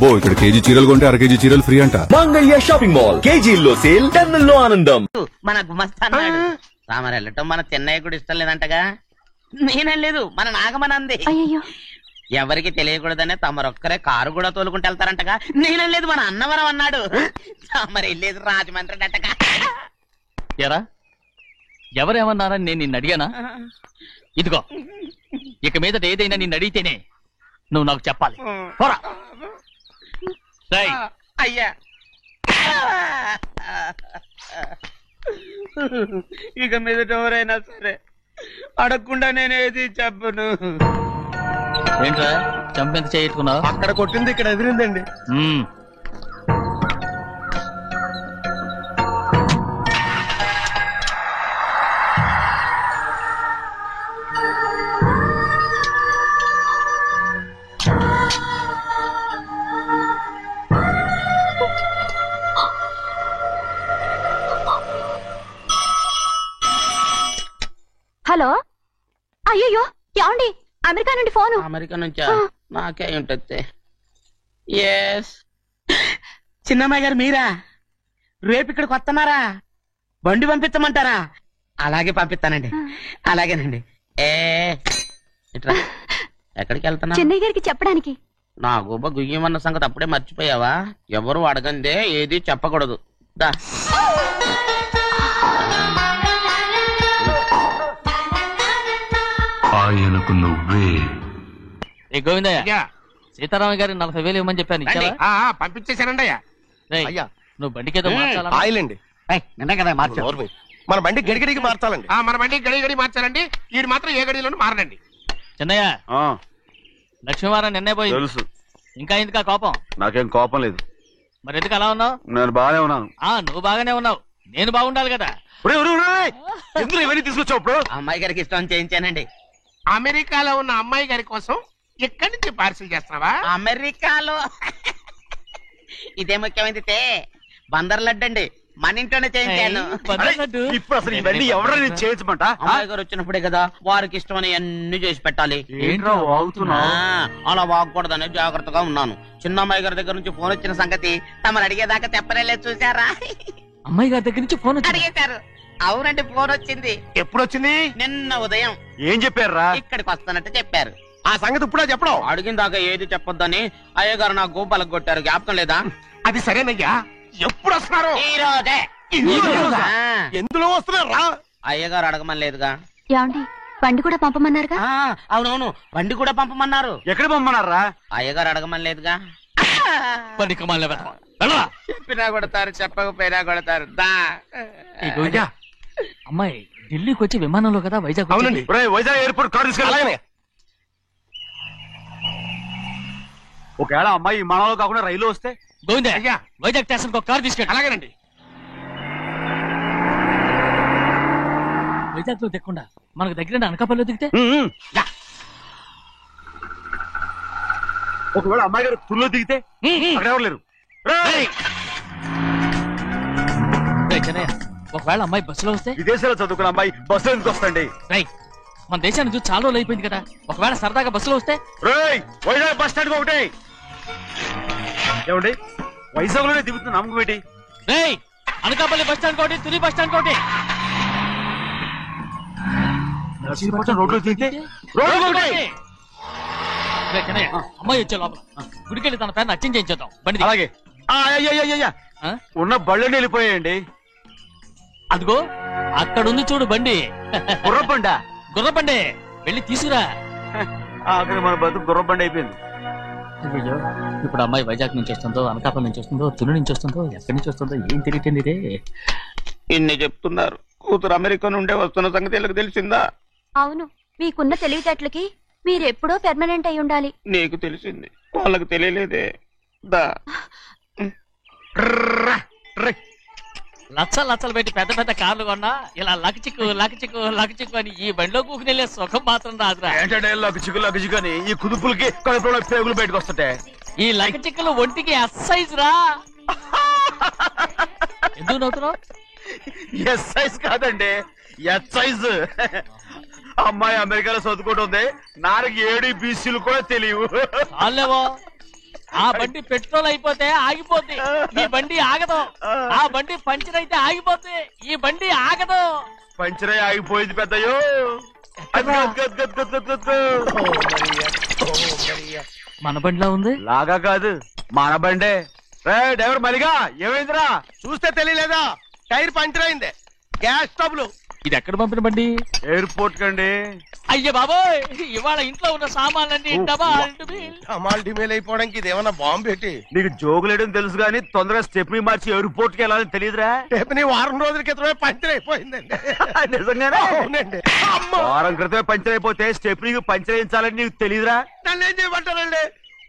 అబ్బో ఇక్కడ కేజీ చీరలు కొంటే అర కేజీ చీరలు ఫ్రీ అంట. మంగళ్య షాపింగ్ మాల్, కేజీల్లో సేల్, టన్నుల్లో ఆనందం. మన గుమస్తా అన్నాడు రామర్ వెళ్ళటం మన చెన్నై కూడా ఇష్టం లేదంటగా. నేనేం లేదు, మన నాగమనంది. ఎవరికి తెలియకూడదనే తమరొక్కరే కారు కూడా తోలుకుంటూ వెళ్తారంటగా. నేనేం లేదు, మన అన్నవరం అన్నాడు. తమరు వెళ్ళేది రాజమండ్రి అంటగా. ఎరా ఎవరేమన్నారని నేను నిన్ను అడిగానా? ఇదిగో ఇక మీదట ఏదైనా నిన్ను అడిగితేనే నువ్వు నాకు చెప్పాలి. పోరా. అయ్యా ఇక మీదట ఎవరైనా సరే అడగకుండా నేనేది చెప్పను. ఏంట్రా చంపెంత చేయించుకున్నావు? అక్కడ కొట్టింది ఇక్కడ ఎదిరిందండి. హలో, అయ్యో ఏమండి, అమెరికా నుండి ఫోను. అమెరికా నుంచా? నాకే ఉంటుంది. ఎస్, చిన్నమ్మాయి గారు మీరా? రేపు ఇక్కడికి వస్తున్నారా? బండి పంపిస్తామంటారా? అలాగే పంపిస్తానండి. అలాగేనండి. ఇట్రా. ఎక్కడికి వెళ్తున్నా? చెన్నై గారికి చెప్పడానికి. నా గుబ్బ గుయ్యమన్న సంగతి అప్పుడే మర్చిపోయావా? ఎవరు అడగందే ఏది చెప్పకూడదు. దా. ఆయనకు నువ్వే. గోవిందయ్య, సీతారామ గారి 40,000 ఇవ్వమని చెప్పాను. పంపించేశానండి. అయ్యా నువ్వు బండికేదో ఆయిల్ అండి. నిన్న కదా మార్చారు. మన బండి గడిగడికి మార్చాలండి. మన బండి గడిగడి మార్చాలండి. వీడు మాత్రం ఏ గడిలోనూ మారనండి. చిన్నయ్య, లక్ష్మీవారం నిన్నే పోయింది. తెలుసు. ఇంకా ఎందుకా కోపం? నాకేం కోపం లేదు. మరి ఎందుకు అలా ఉన్నావు? నేను బాగానే ఉన్నాను. నువ్వు బాగానే ఉన్నావు, నేను బాగుండాలి కదా. ఎందుకు ఇవన్నీ తీసుకొచ్చావు? ఇప్పుడు అమ్మాయి గారికి ఇష్టం చేయించానండి. అమెరికాలో ఉన్న అమ్మాయి గారి కోసం ఎక్కడి నుంచి పార్సిల్ చేస్తున్నావా? అమెరికాలో ఇదే ముఖ్యమైనది. బందర్ లడ్డు అండి, మన ఇంట్లోనే చేయించాను. ఇప్పుడు అసలు ఇవన్నీ ఎవరైనా చేయించమంట? అమ్మాయి గారు వచ్చినప్పుడే కదా వారికి ఇష్టమని అన్ని చేసి పెట్టాలి. అలా వాగకూడదని జాగ్రత్తగా ఉన్నాను. చిన్న అమ్మాయి గారి దగ్గర నుంచి ఫోన్ వచ్చిన సంగతి తమరు అడిగేదాకా చెప్పలేదు. చూసారా? అమ్మాయి గారి దగ్గర నుంచి ఫోన్ అడిగేశారు. అవునండి, ఫోన్ వచ్చింది. ఎప్పుడు వచ్చింది? నిన్న ఉదయం. ఏం చెప్పారా? ఇక్కడికి వస్తానంటే చెప్పారు. ఆ సంగతి ఇప్పుడే చెప్పడం. అడిగిన దాకా ఏది చెప్పొద్దని అయ్యగారు నా గోపాలకు కొట్టారు. జ్ఞాపకం లేదా? అది సరేనయ్యా, ఎప్పుడు వస్తున్నారు? ఈ రోజే. ఎందులో వస్తున్నారా? అయ్యగారు అడగమని లేదుగా. ఏమండి, బండి కూడా పంపమన్నారుగా? అవునవును, బండి కూడా పంపమన్నారు. ఎక్కడ పంపమన్నారా? అయ్యగారు అడగమని లేదుగా. చెప్పినా కొడతారు, చెప్పకపోయినా కొడతారు. అమ్మాయి ఢిల్లీకి వచ్చి విమానంలో కదా వైజాగ్. అవునండి, వైజాగ్ ఎయిర్పోర్ట్ కార్ తీసుకెళ్ళి. ఒకవేళ అమ్మాయి విమానంలో కాకుండా రైలు వస్తే? గోవింద, వైజాగ్ స్టేషన్ ఒక కార్ తీసుకెళ్ళి. అలాగేనండి. వైజాగ్ లో దిక్కుండా మనకు దగ్గర అనకాపల్లిలో దిగితే? ఒకవేళ అమ్మాయి గారు తుల్లో దిగితే? అక్కడ ఎవరు లేరు. ఒకవేళ అమ్మాయి బస్సులో వస్తే? విదేశాల్లో చదువుకున్న అమ్మాయి బస్సులో ఎందుకు వస్తండి? మన దేశాన్ని చూసి చాలా రోజులు అయిపోయింది కదా. ఒకవేళ సరదాగా బస్సులో వస్తే? వైజాగ్ బస్ స్టాండ్ ఒకటి. ఏమండి, వైజాగ్ లోనే దిగుతున్న నమ్మకం ఏంటి? అనకాపల్లి బస్ స్టాండ్ కోటి, తుని బస్ స్టాండ్ కోటి. రోడ్లో దిగితే అమ్మాయి వచ్చే లోపల గుడికెళ్ళి తన పేరుని అచ్చం చేయించేద్దాం బండి. అలాగే. ఉన్న బళ్ళని వెళ్ళిపోయాయండి. అదిగో అక్కడుంది చూడు బండి. గుర్రబండ. గుర్రబండి, వెళ్ళి తీసుకురా. అక్కడ మన బతుకు గుర్రబండి అయిపోయింది. అయ్యో, ఇప్పుడు అమ్మాయి వైజాగ్ నుంచి వస్తుందో, అనకాపల్లి నుంచి వస్తుందో, తుని నుంచి వస్తుందో, ఎక్కడి నుంచి వస్తుందో ఏం తెలియటండి ఇదే. ఇన్ని చెప్తున్నారు, కూతురు అమెరికా నుండే వస్తున్న సంగతి వీళ్ళకి తెలిసిందా? అవును, మీకున్న తెలివితేటలకి మీరెప్పుడో పెర్మనెంట్ అయి ఉండాలి. నీకు తెలిసింది, వాళ్ళకి తెలియలేదే. దా. లచ్చలు పెట్టి పెద్ద పెద్ద కార్లు కొన్నా ఇలా లకచిక్కు అని ఈ బండిలో కూకుని వెళ్ళే సుఖం మాత్రం రాదురా. ఏంటంటే లకచిక్కు అని ఈ కుదుపులకి పేగులు బయటకు వస్తుంటాయి. ఈ లకచిక్కులు ఒంటికి ఎక్సైజ్ రా. ఎందుకు నవ్వుతున్నావు? ఎక్సైజ్ కాదండి, ఎక్సైజ్. అమ్మాయి అమెరికాలో చదువుకుంటుంది, నాకు 7 BCలు కూడా తెలియవు. చాలేవో, ఆ బండి పెట్రోల్ అయిపోతే ఆగిపోద్ది, ఈ బండి ఆగదు. ఆ బండి పంచర్ అయితే ఆగిపోద్ది, ఈ బండి ఆగదు. పంచరే ఆగిపోయింది పెద్దయ్యో. మన బండిలా ఉంది. లాగా కాదు మన బండే. డ్రైవర్ మలిగా ఏమైందిరా? చూస్తే తెలియలేదా? టైర్ పంచర్ అయింది. గ్యాస్ స్టవ్లు. ఇది ఎక్కడ పంపిన బండి? ఎయిర్పోర్ట్ కండి. అయ్య బాబోయ్, ఇవాళ ఇంట్లో ఉన్న సామాన్లన్నీ అమాల్ డిమేల్ అయిపోవడానికి ఇది ఏమన్నా బాంబు పెట్టి? నీకు జోగులేయడం తెలుసు కానీ తొందరగా స్టెప్ని మార్చి ఎయిర్పోర్ట్ కి వెళ్ళాలని తెలియదురా? రేపు వారం రోజుల క్రితమే పంచర్ అయిపోయిందండి. నిజంగానే? అవునండి. వారం క్రితమే పంచర్ అయిపోతే స్టెప్నీకి పంచర్ వేయించాలని నీకు తెలియదురా? నన్ను ఏం చేయమంటారండి?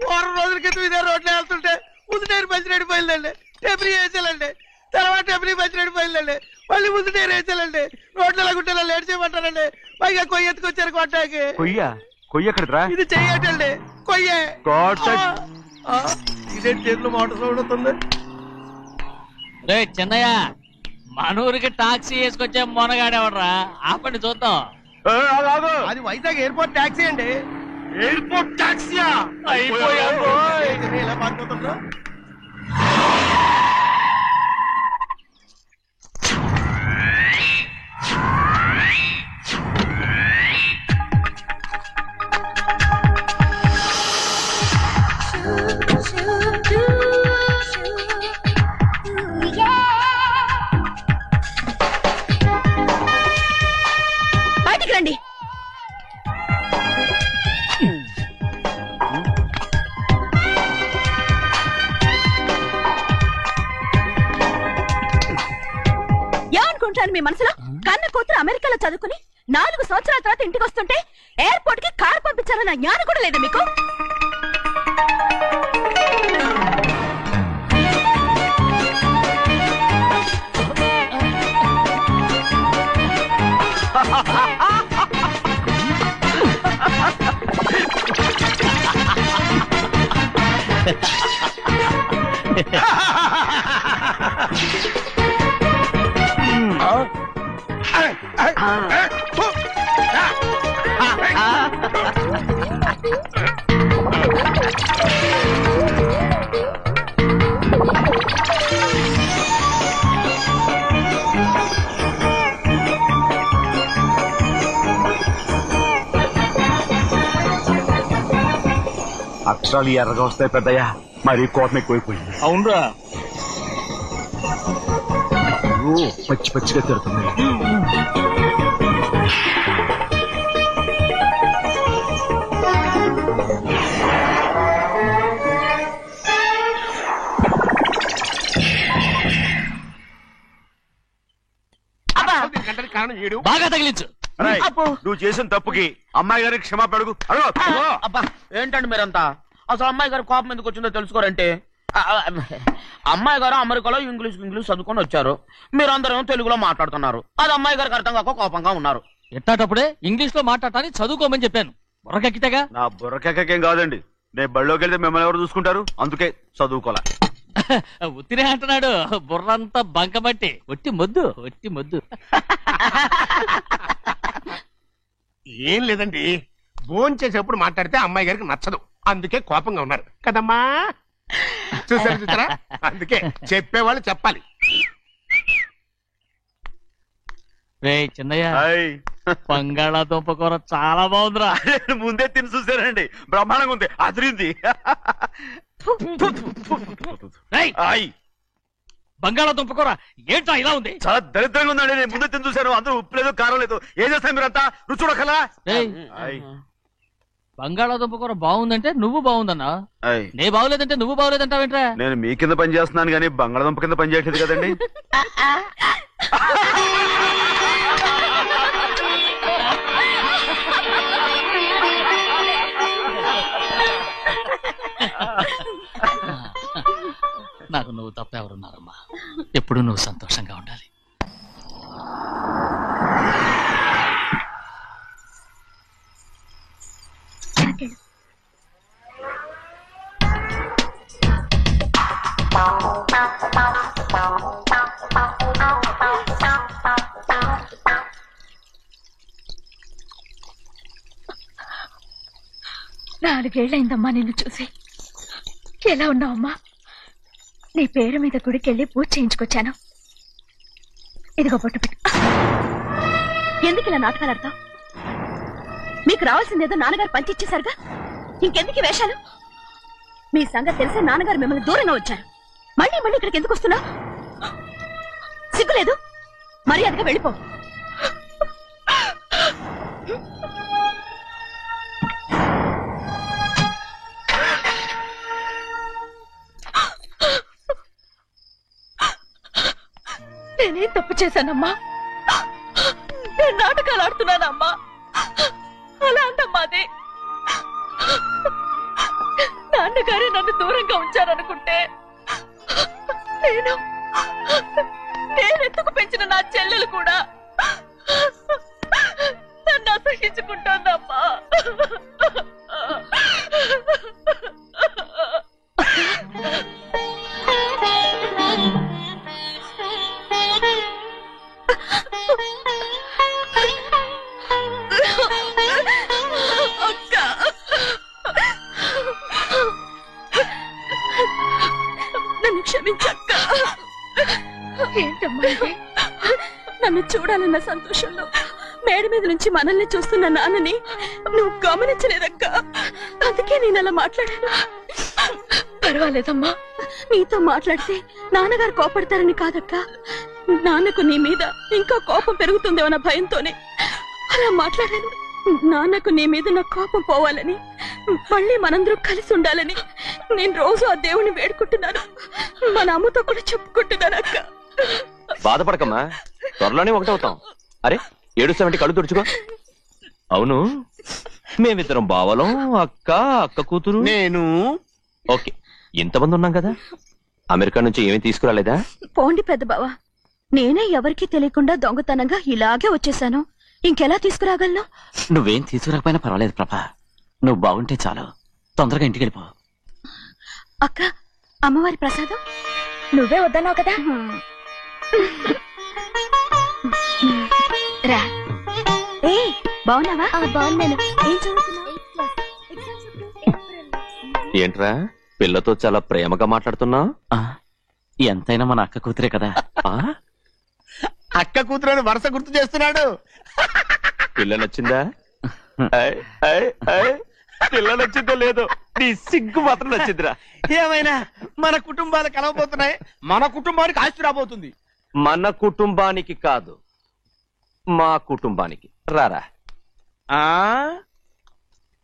వారం రోజుల క్రితం ఇదే రోడ్లో వెళ్తుంటే ముందు టైర్ పంచర్ అయిపోయిందండి. టెబ్రీ వేసాలండి. తర్వాత టెబ్రీ పంచర్ అయిపోయిందండి. మళ్ళీ ముందు టైర్ వేసాలండి. రోడ్లు ఎలా గుంటే లేట్ చేయమంటారండి. పైగా కొయ్య ఎత్తుకొచ్చారు కొట్టాకి. కొయ్య ఎక్కడిరా? ఇది చెయ్యటండి. కొయ్యే. ఇదే చేతిలో మోటార్ సౌండ్ అవుతుంది. రే చిన్నయ్య, మనూరికి టాక్సీ వేసుకొచ్చే మొనగాడేవడరా? ఆపండి చూద్దాం. అది వైజాగ్ ఎయిర్పోర్ట్ టాక్సీ అండి. ఎయిర్పోర్ట్ టాక్సీయా? ఎలా పారిపోతుండ్రా? బయటికి రండి. ఏమనుకుంటాను మీ మనసులో? కన్న కూతురు అమెరికాలో చదువుకుని 4 సంవత్సరాల తర్వాత ఇంటికి వస్తుంటే ఎయిర్పోర్ట్ కి కారు పంపించాలన్న జ్ఞానం కూడా లేదా మీకు? అక్షరాలు ఎర్రగా వస్తాయి పెద్దయ్యా. మరి కోపం ఎక్కువైపోయింది. అవునరా, పచ్చి పచ్చిగా తిరుగుతుంది. కారణం ఏడు. బాగా తగిలించు. నువ్వు చేసిన తప్పుకి అమ్మాయి గారికి క్షమాపణ అడుగు. అబ్బా ఏంటండి మీరంతా? అసలు అమ్మాయి గారు కోపం ఎందుకు వచ్చిందో తెలుసుకోరంటే, అమ్మాయి గారు అమెరికాలో ఇంగ్లీష్ చదువుకొని వచ్చారు. మీరందరూ తెలుగులో మాట్లాడుతున్నారు. అది అమ్మాయి గారికి అర్థం కాక కోపంగా ఉన్నారు. ఎట్టాటప్పుడే ఇంగ్లీష్ లో మాట్లాడటానికి చదువుకోమని చెప్పాను. బుర్రకెక్కితేగా. నా బుర్రకెక్కకేం కాదండి. నేను బళ్ళోకి వెళ్తే మిమ్మల్ని ఎవరు చూసుకుంటారు? అందుకే చదువుకోలే. ఉత్తినే అంటున్నాడు. బుర్రంతా బంకబట్టి ఒట్టి మొద్దు. ఏం లేదండి, భోజనం చేసేప్పుడు మాట్లాడితే అమ్మాయి గారికి నచ్చదు. అందుకే కోపంగా ఉన్నారు కదమ్మా. చూసారా? అందుకే చెప్పేవాళ్ళు చెప్పాలి. రే చిన్నయ్య, బంగాళాదుంప కూర చాలా బాగుందిరా. ముందే తిని చూసానండి, బ్రహ్మాండంగా ఉంది. అదిరింది. బంగాళాదుంప కూర ఏంటా ఇలా ఉంది? చాలా దరిద్రంగా ఉందండి. నేను ముందే తిని చూశాను. అందరూ ఉప్పు లేదు, కారం లేదు. ఏం చేస్తాను మీరంతా? రుచి చూడకలా. బంగాళాదుంప కూర బాగుందంటే నువ్వు బాగుందన్నా, నే బాగులేదంటే నువ్వు బాగులేదంటావేంట్రా? నేను మీ కింద పని చేస్తున్నాను కానీ బంగాళాదుంప కింద పని చేయట్లేదు కదండి. నాకు నువ్వు తప్ప ఎవరున్నారమ్మా? ఎప్పుడు నువ్వు సంతోషంగా ఉండాలి. నాలుగేళ్లైందమ్మా నిన్ను చూసి. ఎలా ఉన్నావమ్మా? నీ పేరు మీద గుడికెళ్ళి పూజ చేయించుకొచ్చాను. ఇదిగో బొట్టు పెట్టు. ఎందుకు ఇలా నాటకాలు ఆడతావు? మీకు రావాల్సిందేదో నాన్నగారు పంచిచ్చేశారుగా, ఇంకెందుకు ఈ వేషాలు? మీ సంగతి తెలిసే నాన్నగారు మిమ్మల్ని దూరంగా వచ్చారు. మళ్ళీ మళ్ళీ ఇక్కడికి ఎందుకు వస్తున్నా? సిగ్గులేదు? మర్యాదగా వెళ్ళిపో. నేనేం తప్పు చేశానమ్మా? నేను నాటకాలు ఆడుతున్నానమ్మా. అలా అందమ్మా అది. నాన్నగారే నన్ను దూరంగా ఉంచారనుకుంటే నేనెత్తుకు పెంచిన నా చెల్లెలు కూడా నన్ను అసహించుకుంటోందమ్మా. నన్ను క్షమించక్క. ఏంటమ్మా నన్ను చూడాలన్న సంతోషంలో మేడ మీద నుంచి మనల్ని చూస్తున్న నాన్నని నువ్వు గమనించలేదక్క. అందుకే నేను అలా మాట్లాడాను. పర్వాలేదమ్మా, నీతో మాట్లాడితే నాన్నగారు కోపడతారని కాదక్క. నాన్నకు నీ మీద ఇంకా కోపం పెరుగుతుందేమన్న భయంతోనే అలా మాట్లాడాను. నాన్నకు నీ మీద నా కోపం పోవాలని, మళ్ళీ మనందరూ కలిసి ఉండాలని నేను రోజు ఆ దేవుని వేడుకుంటున్నాను. మన అమ్మతో కూడా చెప్పుకుంటున్నాను అక్క. బాధపడకమ్మా, త్వరలోనే ఒకటవుతాం. అరే ఏడుస్తామంటే కళ్ళు తుడుచుకో. అవును, మేమిద్దరం బావలం, అక్క కూతురు, నేను. ఓకే, ఇంతమంది ఉన్నాం కదా. అమెరికా నుంచి ఏమీ తీసుకురాలేదా? పోండి పెద్ద బావా, నేనే ఎవరికీ తెలియకుండా దొంగతనంగా ఇలాగే వచ్చేసాను. ఇంకెలా తీసుకురాగలను? నువ్వేం తీసుకురాకపోయినా పర్వాలేదు ప్రభా, నువ్వు బాగుంటే చాలు. తొందరగా ఇంటికి వెళ్ళిపో. అక్క, అమ్మవారి ప్రసాదం నువ్వే వద్దన్నావు కదా. రా. ఏ బాగున్నావా? బాగున్నాను. ఏం చదువుతున్నావు? ఏంట్రా పిల్లతో చాలా ప్రేమగా మాట్లాడుతున్నావు? ఎంతైనా మన అక్క కూతురే కదా. అక్క కూతురు వరుస గుర్తు చేస్తున్నాడు. పిల్ల నచ్చిందా? పిల్ల నచ్చిందో లేదో, నీ సిగ్గు మాత్రం నచ్చిందిరా. ఏమైనా మన కుటుంబాలు కలవబోతున్నాయి, మన కుటుంబానికి ఆస్తి రాబోతుంది. మన కుటుంబానికి కాదు, మా కుటుంబానికి. రారా.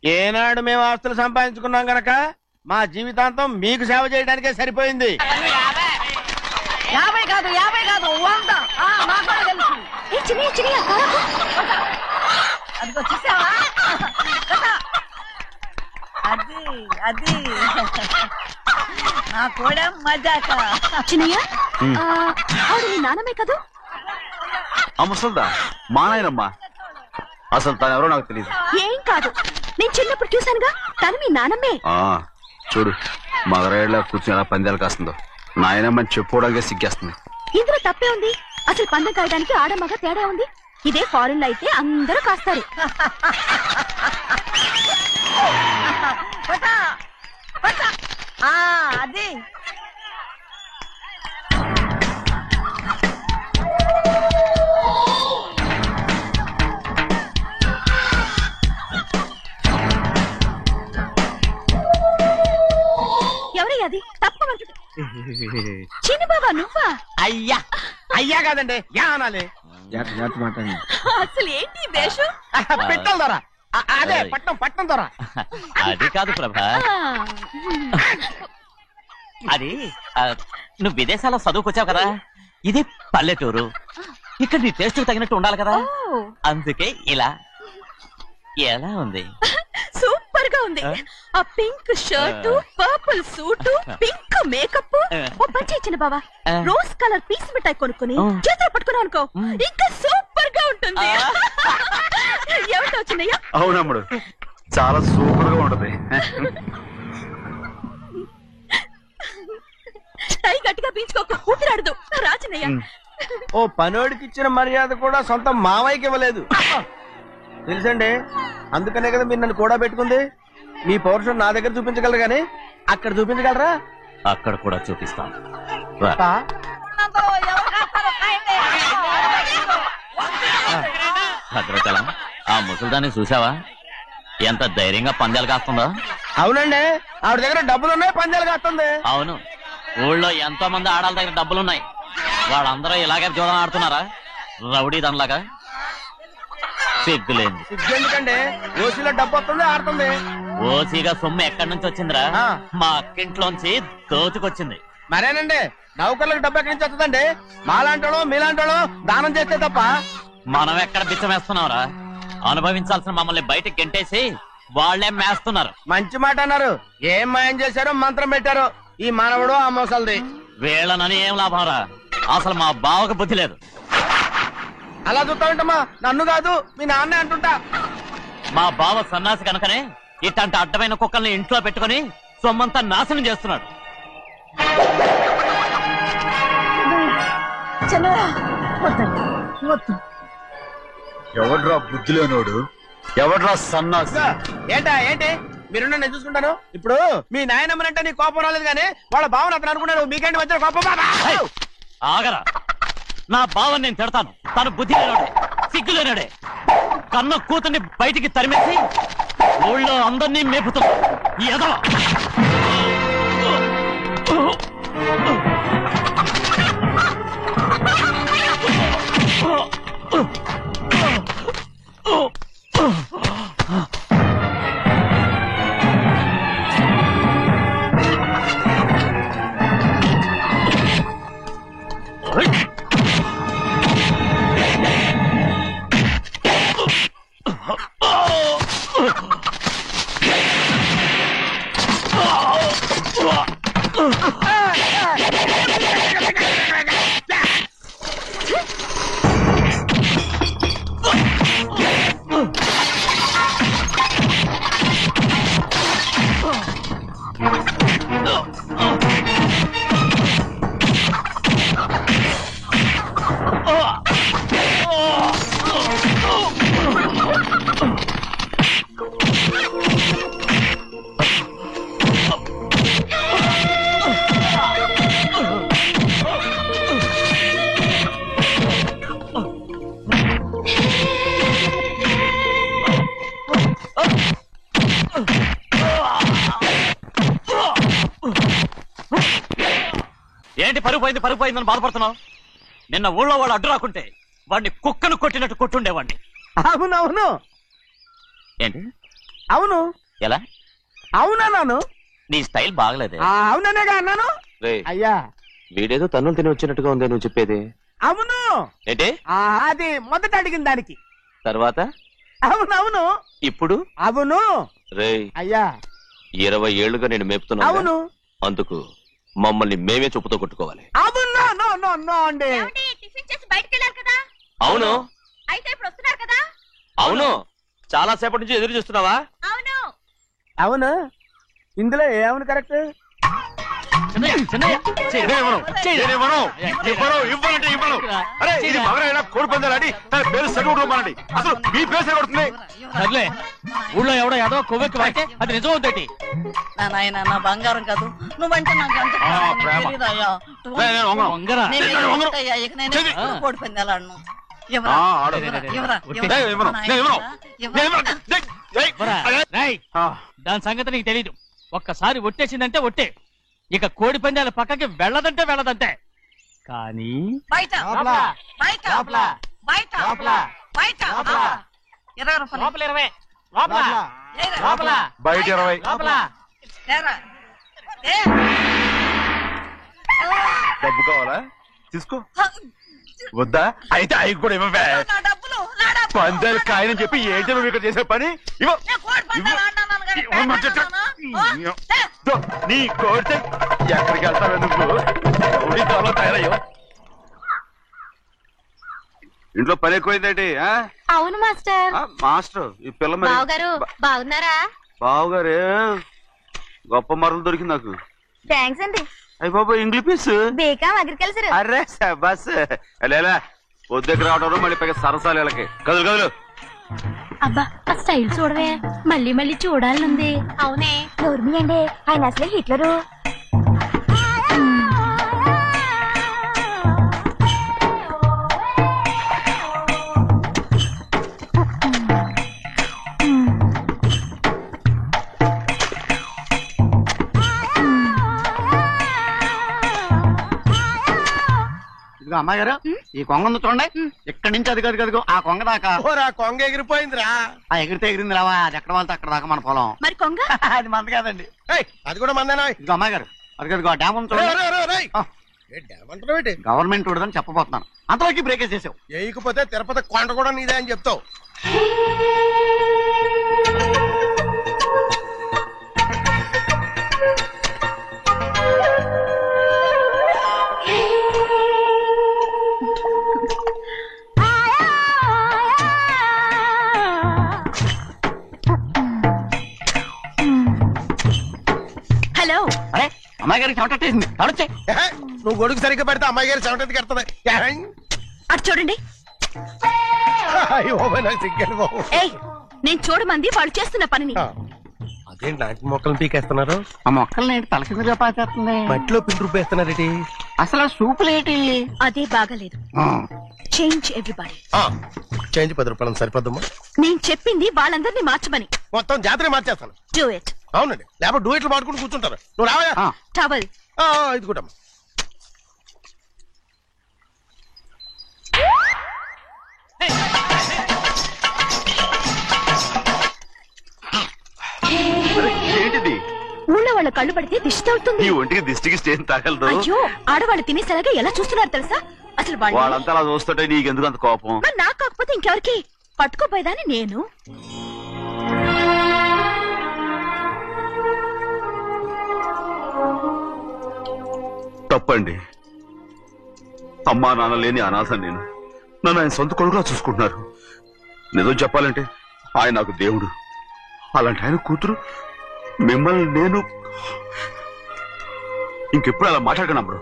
ఏనాడు మేము ఆస్తులు సంపాదించుకున్నాం గనక మా జీవితాంతం మీకు సేవ చేయడానికే సరిపోయింది. 50 కాదు 100. అది వచ్చేసావా? అది నా కూడా మజాక. చిన్నయ్య, ఆవిడ నీ నాన్నమే కదా? ముసల్దా మా నాయనమ్మా. అసలు తను ఎవరో నాకు తెలియదు. ఏం కాదు, నేను చిన్నప్పుడు చూశానుగా, తను మీ నాన్నమ్మే. చూడు మగరాయిలా కూర్చుని ఎలా పందాలు కాస్తుందో. నాయనమ్మని చెప్పుకోవడానికి సిగ్గేస్తుంది. ఇందులో తప్పే ఉంది? అసలు పందెం కాయడానికి ఆడమగ తేడా ఉంది. ఇదే ఫారెన్ లో అయితే అందరూ కాస్తారు. అది ఎవరయ్యా? అది తప్పమంటుంది. చిన్న బాబా నువ్వా? అయ్యా కాదండి, యా అనాలి. అసలు ఏంటి వేషం? పెట్టాలి దొర. అదే పట్నం దొర. అది కాదు ప్రభా, అది నువ్వు విదేశాల్లో చదువుకొచ్చావు కదా, ఇది పల్లెటూరు. ఇక్కడ నీ టేస్ట్ తగినట్టు ఉండాలి కదా, అందుకే ఇలా. ఎలా ఉంది? సూపర్ గా ఉంది. ఆ pink shirt, purple suit, pink makeup. ఓ పని ఇచ్చిన బావా, రోజ్ కలర్ పీస్ మిఠాయి కొనుక్కుని చేతులు పట్టుకున్నావు అనుకో, ఇంకా సూపర్ గా ఉంటుంది. ఎవరితో వచ్చిందయ్యా? అవునమ్ముడు, చాలా సూపర్ గా ఉంటది. టై గట్టిగా పీంచుకోకు, ఊపిరాడదు. రాచినయ్యా, ఓ పనోడికి ఇచ్చిన మర్యాద కూడా సొంత మావయ్యకి ఇవ్వలేదు తెలుసండి. అందుకనే కదా మీరు నన్ను కూడా పెట్టుకుంది. మీ పౌరుషం నా దగ్గర చూపించగలరు గానీ అక్కడ చూపించగలరా? అక్కడ కూడా చూపిస్తాను రా. పా. భద్రాచలం ఆ ముసలిదాన్ని చూసావా? ఎంత ధైర్యంగా పందాలు కాస్తుందో. అవునండి, ఆవిడ దగ్గర డబ్బులు ఉన్నాయి, పందాలు కాస్తుంది. అవును, ఊళ్ళో ఎంతో మంది ఆడాళ్ళ దగ్గర డబ్బులున్నాయి. వాళ్ళందరూ ఇలాగే జోదం ఆడుతున్నారా రౌడీ దానిలాగా? సిగ్గులేదు. ఎందుకండి ఓసీలో డబ్బు వస్తుంది, ఆడుతుంది. ఓసీగా సొమ్ము ఎక్కడి నుంచి వచ్చిందిరా? మా అక్కింట్లోంచి దోచుకొచ్చింది. మరేనండి, నౌకర్లకు డబ్బు ఎక్కడి నుంచి వస్తుందండి? మాలాంటోళ్ళు మీలాంటోళ్ళు దానం చేస్తే తప్ప. మనం ఎక్కడ బిచ్చమేస్తున్నావురా? అనుభవించాల్సిన మమ్మల్ని బయటకు గెంటేసి వాళ్లే మేస్తున్నారు. మంచి మాట అన్నారు. ఏం మాయం చేశారో మంత్రం పెట్టారో ఈ మానవుడు ఆ మోసల్ది. వీళ్ళనని ఏం లాభం రా? అసలు మా బావకు బుద్ధి లేదు. అలా చూస్తా ఉంటామా? నన్ను కాదు మీ నాన్నే అంటుంటా. మా బావ సన్నాసి కనుకనే ఇట్లాంటి అడ్డమైన కుక్కల్ని ఇంట్లో పెట్టుకుని సొమ్మంతా నాశనం చేస్తున్నాడు. ఎవడ్రా బుద్ధి లేనోడు? ఎవడ్రా సన్నాసి? ఏంటా ఏంటి? మీరు నేను చూసుకుంటాను. ఇప్పుడు మీ నాయనమ్మనంటే నీ కోపం రాలేదు కానీ వాళ్ళ భావన అతను అనుకున్నాడు. మీకేంటి మధ్య కోపం? ఆగరా, నా బావని నేను తిడతాను. తను బుద్ధి లేనాడే, సిగ్గు లేనాడే. కన్న కూతుర్ని బయటికి తరిమేసి ఊళ్ళో అందరినీ మేపుతున్నాడు ఈ ఎదవ. ఏంటి పరుగు పోయిందని బాధపడుతున్నావు? నిన్న ఊళ్ళో వాడు అడ్డు రాకుంటే వాడిని కుక్కను కొట్టినట్టు కొట్టుండేవాడిని. అవునవును. ఏంటి? అవును. ఎలా? అవునన్నాను. నీ స్టైల్ బాగలేదే. అవుననేగా అన్నాను. అయ్యా, వీడేదో తన్నులు తిని వచ్చినట్టుగా ఉంది నువ్వు చెప్పేది. అవును. ఏంటి? అది మొదట అడిగిన దానికి. తర్వాత? అవునవును. ఇప్పుడు? అవును. రేయ్, అయ్యా 20 ఏళ్లుగా నేను మేపుతున్నా. అవును. అందుకు మమ్మల్ని మేమే చెప్పుతో కొట్టుకోవాలి. అవును అండి. టిఫిన్ చేసి బయటికి వెళ్ళారు కదా? అవును. అయితే ఇప్పుడు వస్తున్నారు కదా? అవును. చాలా సేపటి నుంచి ఎదురు చూస్తున్నావా? అవును. అవును. ఇందులో ఏమని కరెక్ట్? కోడి పందాలని తన పేరు సరిగొట్టుకోమనండి. అసలు మీ పేరు సరిగొడుతుంది. సర్లే, ఊళ్ళో ఎవడో ఏదో కొవ్వెక్కి వాడితే అది నిజం అవుతాయి. నా నాయన నా బంగారం కాదు, నువ్వంటే నాకు అంత ప్రేమ. తెలీదయ్యా. వంగరా. నేను వెళ్ళిపోతాయ్యా, ఇక నేను ఎప్పుడు కోడి పందాలాడను. ఎవరా? ఆడు. ఎవరా? ఎవరా? నేను ఇవ్వను. నేను ఇవ్వను. నేను ఇవ్వను. దాని సంగతి నీకు తెలీదు. ఒక్కసారి ఒట్టేసిందంటే ఒట్టే. ఇక కోడి పందాల పక్కకి వెళ్ళదంటే వెళ్ళదంటే. కానీ బయట బయట బయట బయట 20 రూపాయలు. లోపల 20. ఏరా. బయట 20. ఏరా. ఏ. డబ్బు కావాలా? తీసుకో. వద్దా? అయితే అవి కూడా ఇవ్వవే. నా డబ్బులు, నా డబ్బులు. పందాలు కాయని చెప్పి ఏంటి నువ్వు ఇక్కడ చేసే పని? ఇవ్వ. నేను కోడి పందాలు ఆడినాను కానీ ఇవ్వమంటే నీ కోరితే ఎక్కడికి వెళ్తావే నువ్వు? ఉడి త్వరలో తయారయ్యో. ఇంట్లో పని ఎక్కువైందేంటి? అవును మాస్టర్. మాస్టర్, ఈ పిల్ల మరి బావగారు బాగున్నారా? బావుగారే, గొప్ప మరలు దొరికింది నాకు. థ్యాంక్స్ అండి. అయ్యి బాబు, ఇంగ్లీష్ పీస్. బేకాం అగ్రికల్చర్. అరే బస్ లేలా పొద్దుకి రావడం మళ్ళీ పైగా సరసాలు వీళ్ళకి. కదులు కదులు. అబ్బా ఆ స్టైల్ చూడవే మళ్ళీ మళ్ళీ చూడాలనుంది. అవునే నోర్మి అండి, ఆయన అసలే హిట్లరు. అమ్మాయి గారు ఈ కొంగ ఉంది చూడండి, ఇక్కడి నుంచి అది కదిగో ఆ కొంగ దాకా. కొంగ ఎగిరిపోయిందిరా. ఆ ఎగిరితే ఎగిరింది రావా, అది ఎక్కడ వాళ్ళతో అక్కడ దాకా మన పొలం. మరి కొంగ అది మంద కాదండి, అది కూడా మందేనా. ఇదిగో అమ్మాయి గారు అది కదిగో డ్యామ్ ఉంది చూడండి. గవర్నమెంట్ చూడదని చెప్పబోతున్నాను, అంతలోకి బ్రేక్ వేసేసావు. వేయకపోతే తిరుపతి కొండ కూడా నీదే అని చెప్తావు. హలో, అరే అమ్మాయి గారికి చెమటేసింది, తడొచ్చే. నువ్వు గొడుగు సరిగ్గా పెడితే అమ్మాయి గారి చెమటకి కడుతుంది. అటు చూడండి. ఏయ్, నేను చూడమంది వాళ్ళు చేస్తున్న పనిని. అదేంటి నాటి మొక్కలను పీకేస్తున్నారు? ఆ మొక్కల్ని తల కిందగా పాచేస్తుంది. మట్టిలో పిండి రూపేస్తున్నారేటి? అసలు సూపులేటి? అదే బాగలేదు. Change everybody. చేంజ్ 10 రూపాయలు సరిపోద్దమ్మా. నేను చెప్పింది వాళ్ళందరినీ మార్చమని. మొత్తం జాతర మార్చేస్తాను. Do it. అవునండి, లేకపోతే డూ ఇట్లు మాడుకుని కూర్చుంటారు. నువ్వు రావా? టవల్ ఇది కూడా ఏంటిది? ఊళ్ళో వాళ్ళ కళ్ళు పడితే దిష్టి అవుతుంది. ఈ ఒంటికి దిష్టికి స్టేన్ తగలదు. అయ్యో, ఆడవాళ్ళు తినేసరిగా ఎలా చూస్తున్నారు తెలుసా? అసలు వాళ్ళంతా అలా చూస్తుంటే నీకెందుకు అంత కోపం? మరి నాకు కాకపోతే ఇంకెవరికి? పట్టుకోపోయేదాన్ని నేను. తప్పండి. అమ్మా నాన్న లేని అనాథ నేను. నన్ను ఆయన సొంత కొడుకులా చూసుకుంటున్నారు. నిజం చెప్పాలంటే ఆయన నాకు దేవుడు. అలాంటి ఆయన కూతురు మిమ్మల్ని నేను ఇంకెప్పుడు అలా మాట్లాడకను బ్రో.